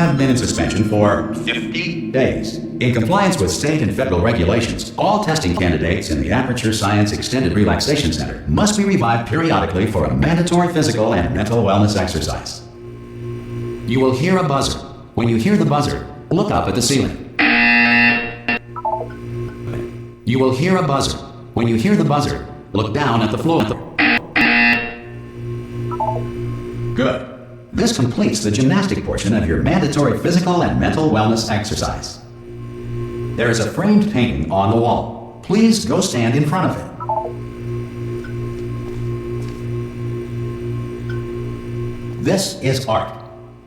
have been in suspension for 50 days. In compliance with state and federal regulations, all testing candidates in the Aperture Science Extended Relaxation Center must be revived periodically for a mandatory physical and mental wellness exercise. You will hear a buzzer. When you hear the buzzer, look up at the ceiling. You will hear a buzzer. When you hear the buzzer, look down at the floor. Good. This completes the gymnastic portion of your mandatory physical and mental wellness exercise. There is a framed painting on the wall. Please go stand in front of it. This is art.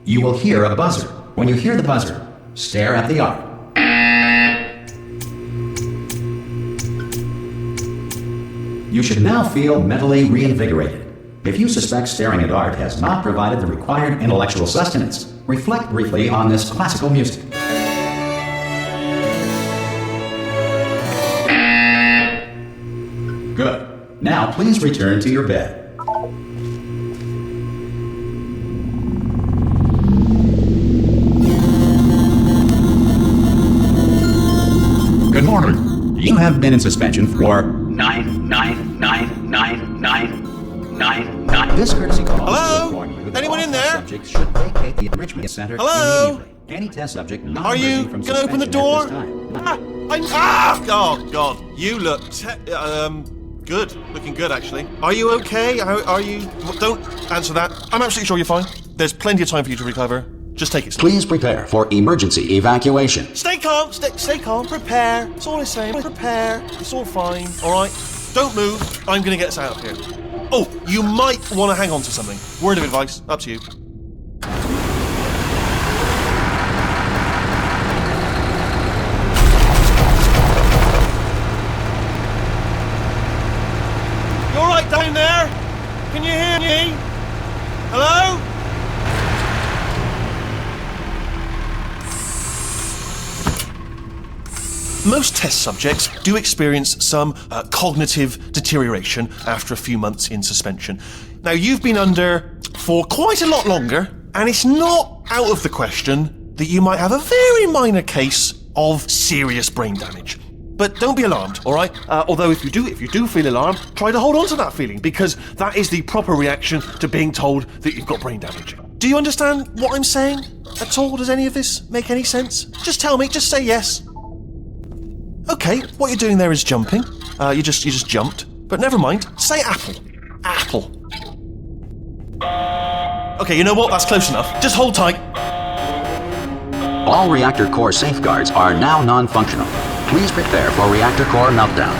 You will hear a buzzer. When you hear the buzzer, stare at the art. You should now feel mentally reinvigorated. If you suspect staring at art has not provided the required intellectual sustenance, reflect briefly on this classical music. Good. Now please return to your bed. Good morning. You have been in suspension for 9. This courtesy call. Hello? Anyone in there? Subjects should vacate the enrichment center. Hello? Immediately. Any test subject not Are you emerging from gonna open the suspension door? at this time. Oh God, you look good. Looking good, actually. Are you okay? Are you? Don't answer that. I'm absolutely sure you're fine. There's plenty of time for you to recover. Just take it slow. Please prepare for emergency evacuation. Stay calm. Stay calm. Prepare. That's all I'm saying. Prepare. It's all fine. All right. Don't move. I'm gonna get us out of here. Oh, you might want to hang on to something. Word of advice. Up to you. You all right down there? Can you hear me? Hello? Most test subjects do experience some cognitive deterioration after a few months in suspension. Now, you've been under for quite a lot longer, and it's not out of the question that you might have a very minor case of serious brain damage. But don't be alarmed, all right? Although if you do feel alarmed, try to hold on to that feeling, because that is the proper reaction to being told that you've got brain damage. Do you understand what I'm saying at all? Does any of this make any sense? Just tell me, just say yes. Okay, what you're doing there is jumping. You just jumped. But never mind. Say apple. Apple. Okay, you know what? That's close enough. Just hold tight. All reactor core safeguards are now non-functional. Please prepare for reactor core meltdown.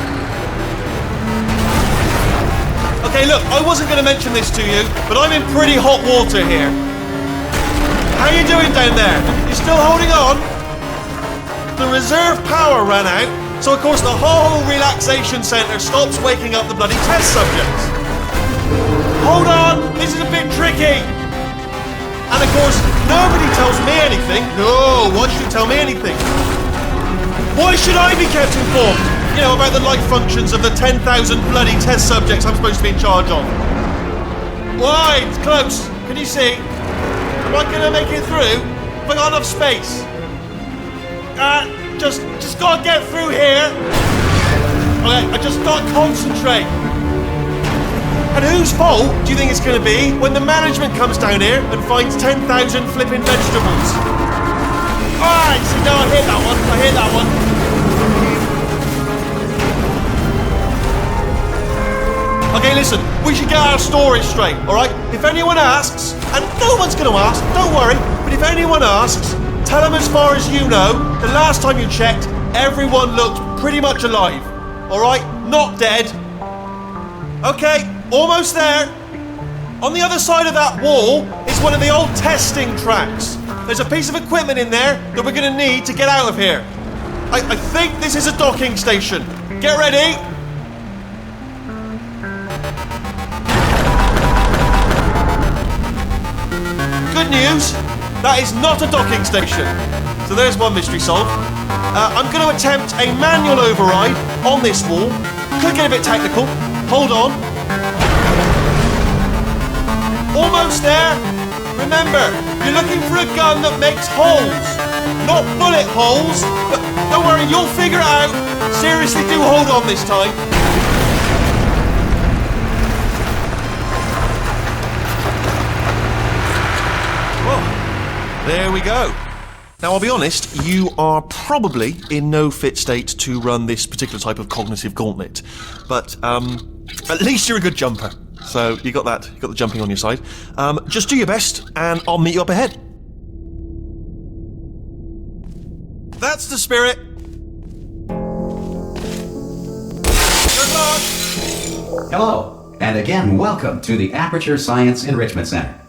Okay, look, I wasn't going to mention this to you, but I'm in pretty hot water here. How you doing down there? You still holding on? The reserve power ran out, so of course the whole relaxation centre stops waking up the bloody test subjects. Hold on, this is a bit tricky. And of course, nobody tells me anything. No, why should you tell me anything? Why should I be kept informed? You know, about the life functions of the 10,000 bloody test subjects I'm supposed to be in charge of. Why? It's close. Can you see? Am I gonna make it through? Have I got enough space? Just gotta get through here. Okay, I just gotta concentrate. And whose fault do you think it's gonna be when the management comes down here and finds 10,000 flipping vegetables? Alright, so now I hear that one. Okay, listen, we should get our story straight, alright? If anyone asks, and no one's gonna ask, don't worry, but if anyone asks, tell them as far as you know, the last time you checked, everyone looked pretty much alive. Alright? Not dead. Okay, almost there. On the other side of that wall is one of the old testing tracks. There's a piece of equipment in there that we're going to need to get out of here. I think this is a docking station. Get ready. Good news. That is not a docking station. So there's one mystery solved. I'm going to attempt a manual override on this wall. Could get a bit technical. Hold on. Almost there. Remember, you're looking for a gun that makes holes, not bullet holes. But don't worry, you'll figure it out. Seriously, do hold on this time. Whoa, there we go. Now, I'll be honest, you are probably in no fit state to run this particular type of cognitive gauntlet. But at least you're a good jumper. So you got that, you got the jumping on your side. Just do your best, and I'll meet you up ahead. That's the spirit. Good luck. Hello, and again, welcome to the Aperture Science Enrichment Center.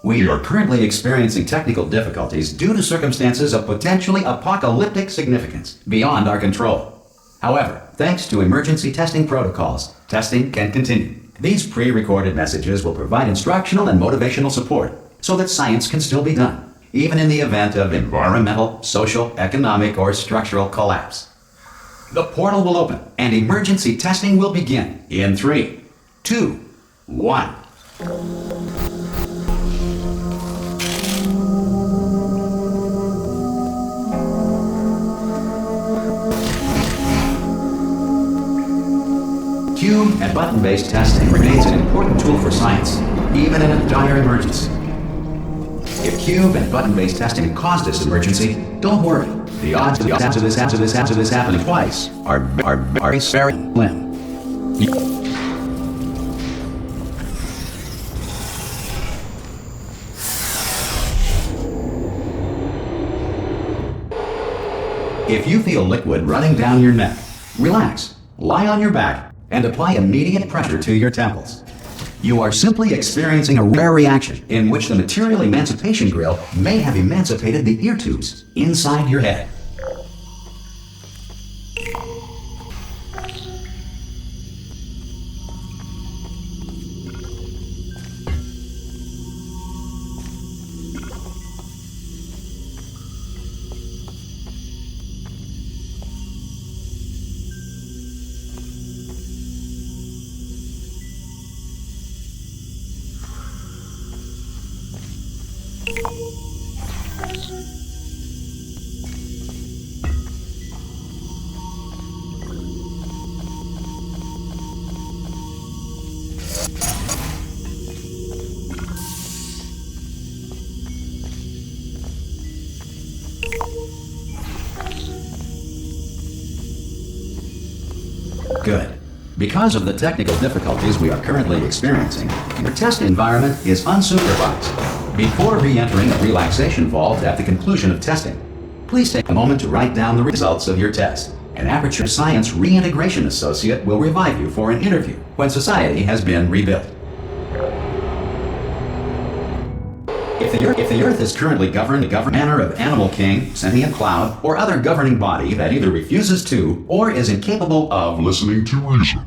We are currently experiencing technical difficulties due to circumstances of potentially apocalyptic significance beyond our control. However, thanks to emergency testing protocols, testing can continue. These pre-recorded messages will provide instructional and motivational support so that science can still be done, even in the event of environmental, social, economic, or structural collapse. The portal will open and emergency testing will begin in 3, 2, 1. Cube and button-based testing remains an important tool for science, even in a dire emergency. If cube and button-based testing caused this emergency, don't worry. The odds of this happening twice are very slim. If you feel liquid running down your neck, relax, lie on your back, and apply immediate pressure to your temples. You are simply experiencing a rare reaction in which the material emancipation grill may have emancipated the ear tubes inside your head. Good. Because of the technical difficulties we are currently experiencing, your test environment is unsupervised. Before re-entering a relaxation vault at the conclusion of testing, please take a moment to write down the results of your test. An Aperture Science Reintegration Associate will revive you for an interview when society has been rebuilt. If the Earth is currently governed in the manner of animal king, sentient cloud, or other governing body that either refuses to or is incapable of listening to reason.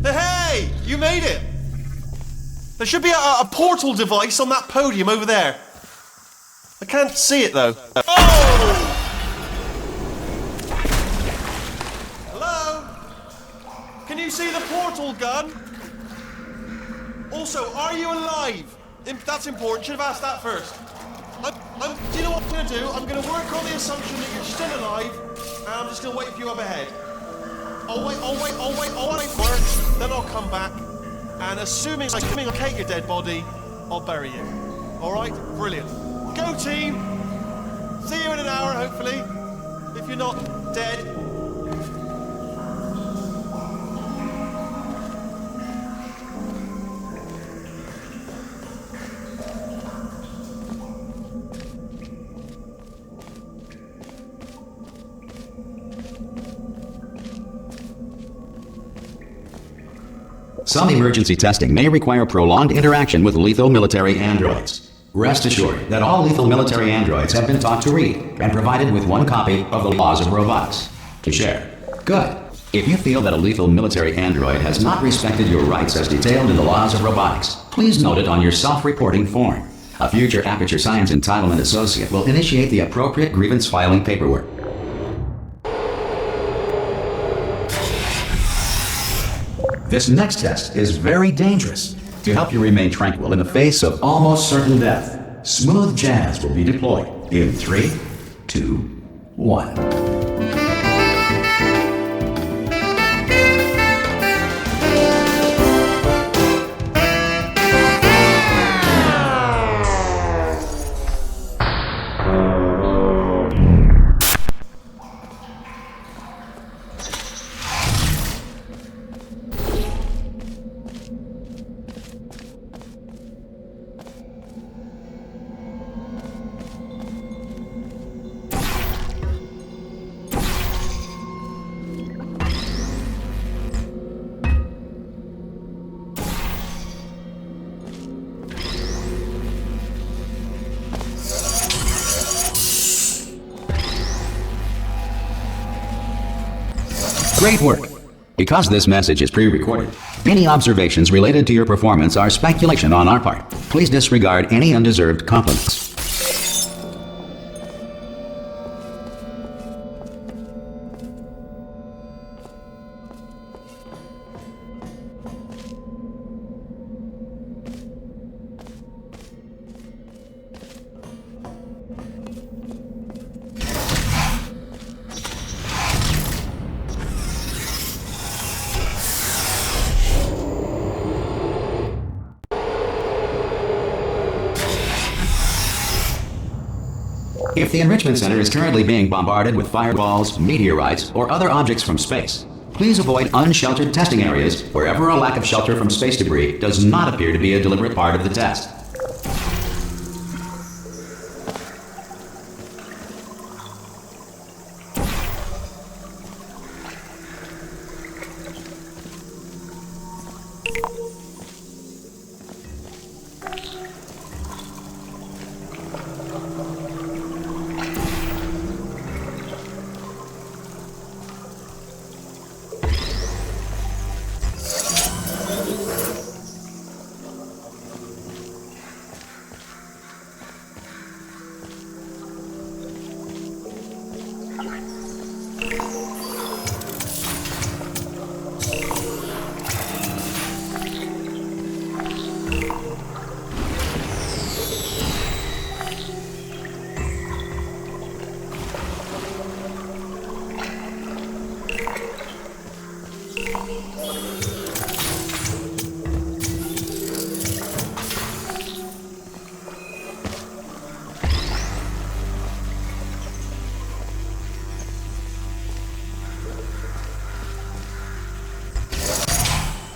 Hey, you made it! There should be a portal device on that podium over there. I can't see it though. Oh! Can you see the portal gun? Also, are you alive? That's important. Should have asked that first. Do you know what I'm going to do? I'm going to work on the assumption that you're still alive, and I'm just going to wait for you up ahead. I'll wait for it, then I'll come back, and assuming I can locate your dead body, I'll bury you. All right? Brilliant. Go team! See you in an hour, hopefully. If you're not dead. Some emergency testing may require prolonged interaction with lethal military androids. Rest assured that all lethal military androids have been taught to read and provided with one copy of the laws of robotics to share. Good. If you feel that a lethal military android has not respected your rights as detailed in the laws of robotics, please note it on your self-reporting form. A future Aperture Science Entitlement Associate will initiate the appropriate grievance filing paperwork. This next test is very dangerous. To help you remain tranquil in the face of almost certain death, smooth jazz will be deployed in 3, 2, 1. Great work! Because this message is pre-recorded, any observations related to your performance are speculation on our part. Please disregard any undeserved compliments. If the Enrichment Center is currently being bombarded with fireballs, meteorites, or other objects from space, please avoid unsheltered testing areas wherever a lack of shelter from space debris does not appear to be a deliberate part of the test.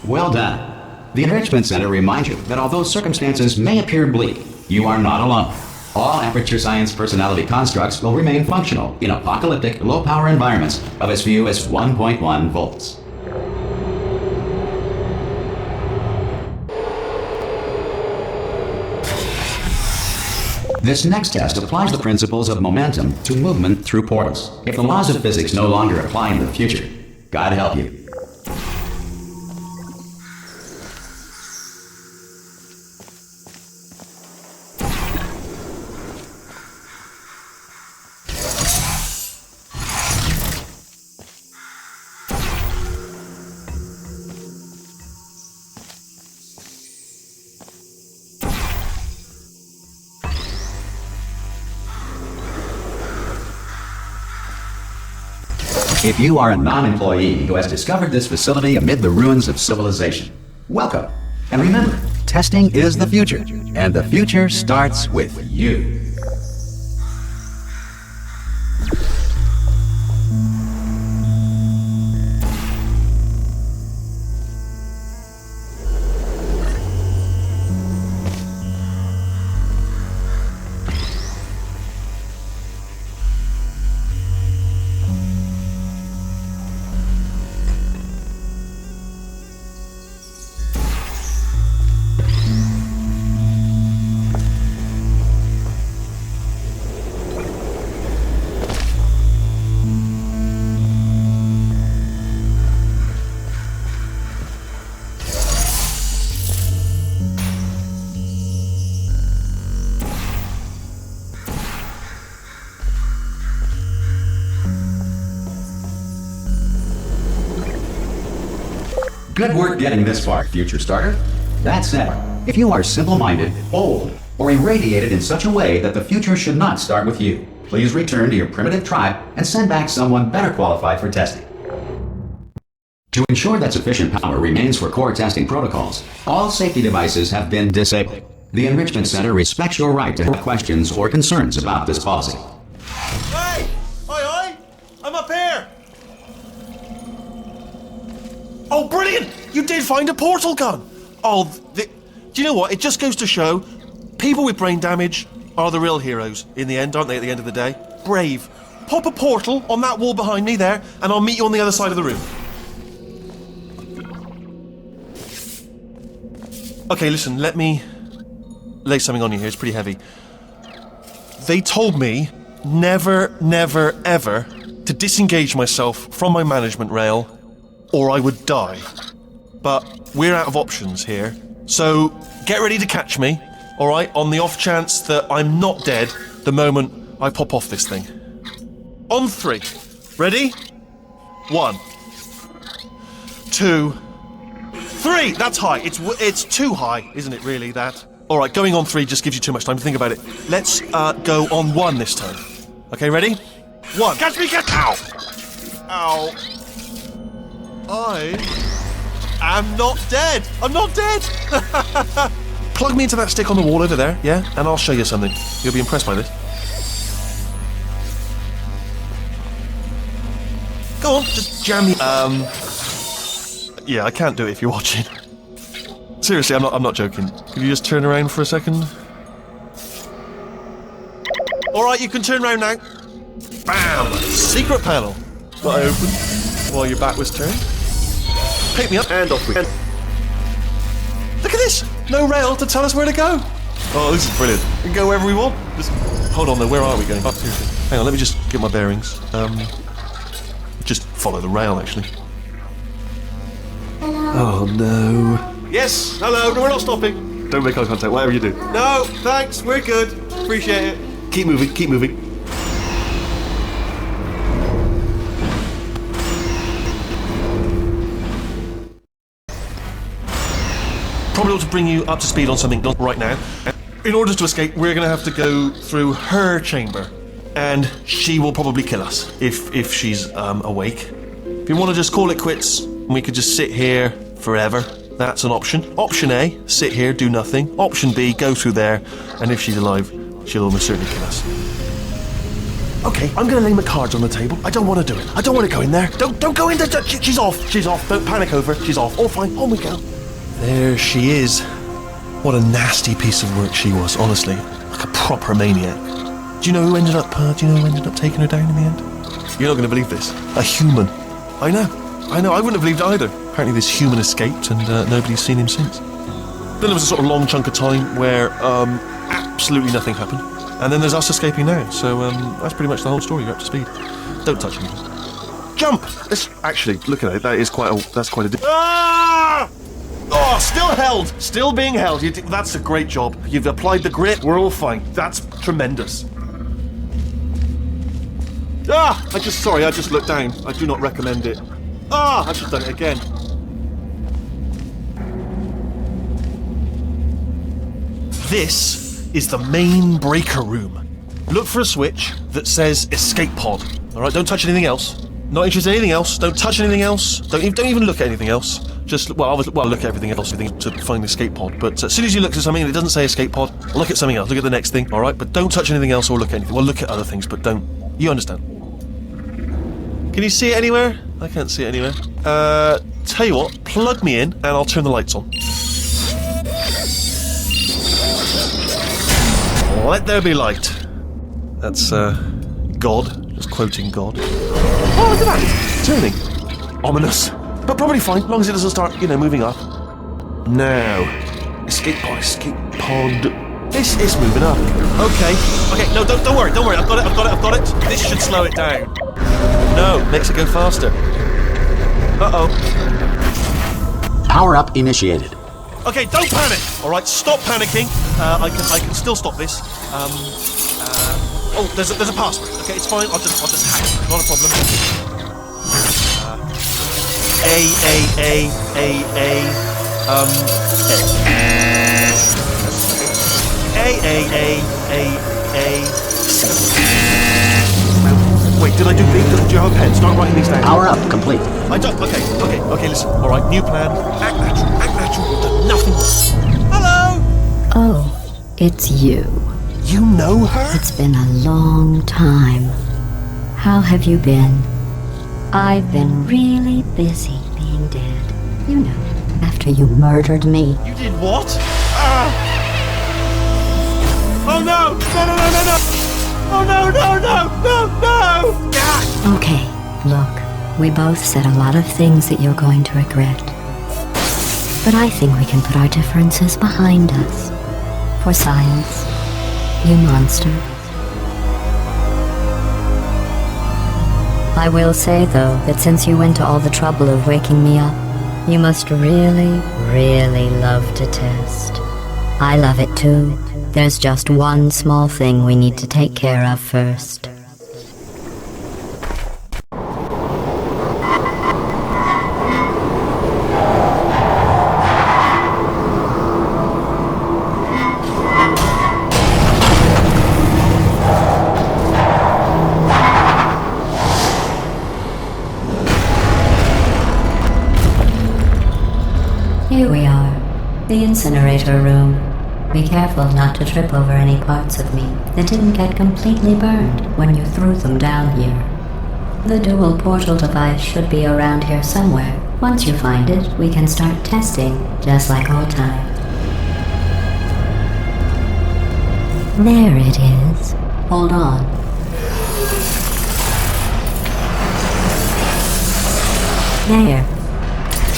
Well done. The Enrichment Center reminds you that although circumstances may appear bleak, you are not alone. All Aperture Science personality constructs will remain functional in apocalyptic, low-power environments of as few as 1.1 volts. This next test applies the principles of momentum to movement through portals. If the laws of physics no longer apply in the future, God help you. If you are a non-employee who has discovered this facility amid the ruins of civilization, welcome. And remember, testing is the future, and the future starts with you. Good work getting this far, future starter. That said, if you are simple-minded, old, or irradiated in such a way that the future should not start with you, please return to your primitive tribe and send back someone better qualified for testing. To ensure that sufficient power remains for core testing protocols, all safety devices have been disabled. The Enrichment Center respects your right to have questions or concerns about this policy. Hey! Aye! I'm up here! Oh, brilliant! You did find a portal gun! Oh, do you know what? It just goes to show, people with brain damage are the real heroes in the end, aren't they, at the end of the day? Brave. Pop a portal on that wall behind me there, and I'll meet you on the other side of the room. Okay, listen, let me lay something on you here. It's pretty heavy. They told me never, never, ever to disengage myself from my management rail or I would die. But we're out of options here, so get ready to catch me, alright, on the off chance that I'm not dead the moment I pop off this thing. On 3. Ready? 1, 2, 3! That's high. It's too high, isn't it, really, that? Alright, going on 3 just gives you too much time to think about it. Let's go on 1 this time. Okay, ready? 1. Catch me, catch! Ow! Ow. I'm not dead! I'm not dead! Plug me into that stick on the wall over there, yeah? And I'll show you something. You'll be impressed by this. Go on, just jam me. Yeah, I can't do it if you're watching. Seriously, I'm not joking. Could you just turn around for a second? Alright, you can turn around now. Bam! Secret panel. That I opened while your back was turned. Pick me up and off we go. Look at this! No rail to tell us where to go. Oh, this is brilliant. We can go wherever we want. Just hold on though, where are we going? Oh, seriously. Hang on, let me just get my bearings. Just follow the rail, actually. Oh no. Yes, hello, we're not stopping. Don't make eye contact, whatever you do. No, thanks, we're good. Appreciate it. Keep moving, keep moving. Probably ought to bring you up to speed on something right now. In order to escape, we're going to have to go through her chamber. And she will probably kill us, if she's awake. If you want to just call it quits, we could just sit here forever. That's an option. Option A, sit here, do nothing. Option B, go through there, and if she's alive, she'll almost certainly kill us. Okay, I'm going to lay my cards on the table. I don't want to do it. I don't want to go in there. Don't go in there. She's off. She's off. Don't panic over. She's off. All fine. On we go. There she is. What a nasty piece of work she was, honestly. Like a proper maniac. Do you know who ended up taking her down in the end? You're not going to believe this. A human. I know. I wouldn't have believed it either. Apparently this human escaped and nobody's seen him since. Then there was a sort of long chunk of time where absolutely nothing happened. And then there's us escaping now. So that's pretty much the whole story. You're up to speed. Don't touch me. Jump! Actually, look at it. That's quite a... Ah! Oh, still held! Still being held. That's a great job. You've applied the grit. We're all fine. That's tremendous. Ah! I just looked down. I do not recommend it. Ah! I've just done it again. This is the main breaker room. Look for a switch that says escape pod. Alright, don't touch anything else. Not interested in anything else. Don't touch anything else. Don't even look at anything else. Just, look at everything else to find the escape pod. But as soon as you look at something and it doesn't say escape pod, look at something else. Look at the next thing, alright? But don't touch anything else or look at anything. Well, look at other things, but don't. You understand. Can you see it anywhere? I can't see it anywhere. Tell you what, plug me in and I'll turn the lights on. Let there be light. That's, God. Just quoting God. Oh, look at that! It's turning. Ominous. But probably fine, as long as it doesn't start, moving up. Now. Escape pod. It's moving up. Okay, no, don't worry. I've got it. This should slow it down. No, makes it go faster. Uh-oh. Power up initiated. Okay, don't panic! Alright, stop panicking. I can still stop this. Oh, there's a password. Okay, it's fine. I'll just hack it. Not a problem. Wait, did I do big? Do you have a pen? Start writing these down. Power up, complete. I don't. Okay, listen. All right, new plan. Act natural. You've done nothing wrong. Hello? Oh, it's you. You know her? It's been a long time. How have you been? I've been really busy being dead. You know, after you murdered me. You did what? Oh no! No! Oh no! Okay, look, we both said a lot of things that you're going to regret. But I think we can put our differences behind us. For science, you monster. I will say, though, that since you went to all the trouble of waking me up, you must really, really love to test. I love it too. There's just one small thing we need to take care of first. Here we are, the incinerator room. Be careful not to trip over any parts of me that didn't get completely burned when you threw them down here. The dual portal device should be around here somewhere. Once you find it, we can start testing, just like old times. There it is. Hold on. There.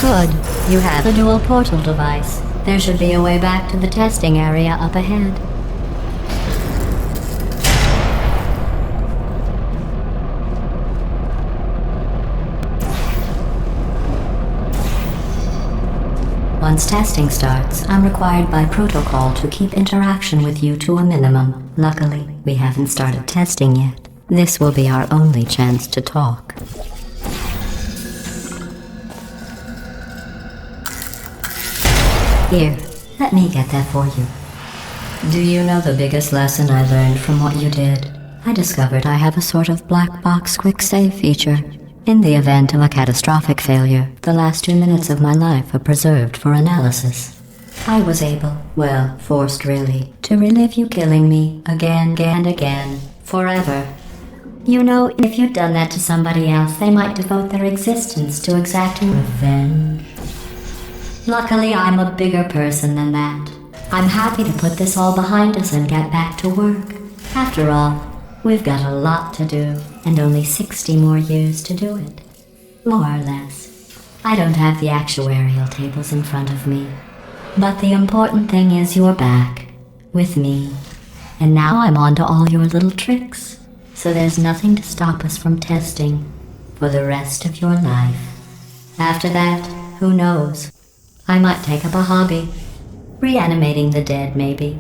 Good. You have the dual portal device. There should be a way back to the testing area up ahead. Once testing starts, I'm required by protocol to keep interaction with you to a minimum. Luckily, we haven't started testing yet. This will be our only chance to talk. Here, let me get that for you. Do you know the biggest lesson I learned from what you did? I discovered I have a sort of black box quick save feature. In the event of a catastrophic failure, the last 2 minutes of my life are preserved for analysis. I was able, well, forced really, to relive you killing me again and again, forever. You know, if you'd done that to somebody else, they might devote their existence to exacting revenge. Luckily, I'm a bigger person than that. I'm happy to put this all behind us and get back to work. After all, we've got a lot to do, and only 60 more years to do it. More or less. I don't have the actuarial tables in front of me. But the important thing is you're back, with me. And now I'm on to all your little tricks. So there's nothing to stop us from testing for the rest of your life. After that, who knows? I might take up a hobby. Reanimating the dead, maybe.